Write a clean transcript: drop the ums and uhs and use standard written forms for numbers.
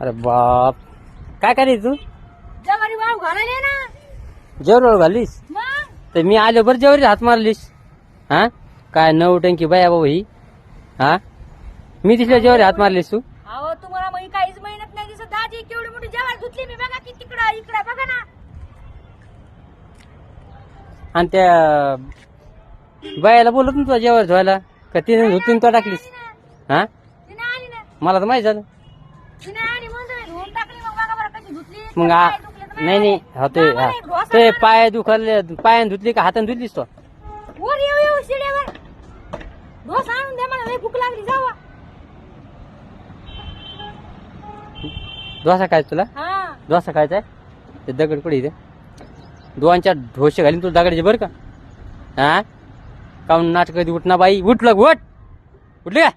अरे बाप, काय करायचं तू? जवारी वाळू घालायला ना जेवढ घालीस मग. तर मी आलो बरं जेवढी हात मारलीस. हा काय नऊ टंकी बाया बाबा ही. हा मी तिथल्या जेवढी हात मारलीस तू. अहो तुम्हाला मग काहीच मेहनत नाही दिसत. दाजी केवढी मोठी जवार धुतली मी बघा की तिकडं इकडं बघा ना. आणि त्या बायाला बोलत ना तुझा जेवढ धुवायला का तिने धुतून तो टाकलीस. हा तिने आली ना मला तर माहित झालं. तिने आली म्हणून धुवून टाकली. मग बघा बरं कशी धुतली. मग पाय दुखले तर नाही नाही हा ते बरोबर आहे, ढोसा ते मारा. पाय दुखले पायाने धुतली का हाताने धुतलीस तो. वर येऊ शिड्यावर ढोस आणून द्या मला लई भूक लागली जावा. डोसा खायचा तुला. हा डोसा खायचा आहे ते दगड कुठे इथे दोनच्या ढोसे घालीन तुला दगडाचे बरं का. हा काऊन नाटक उठ ना बाई. उठलं उठ उठली का.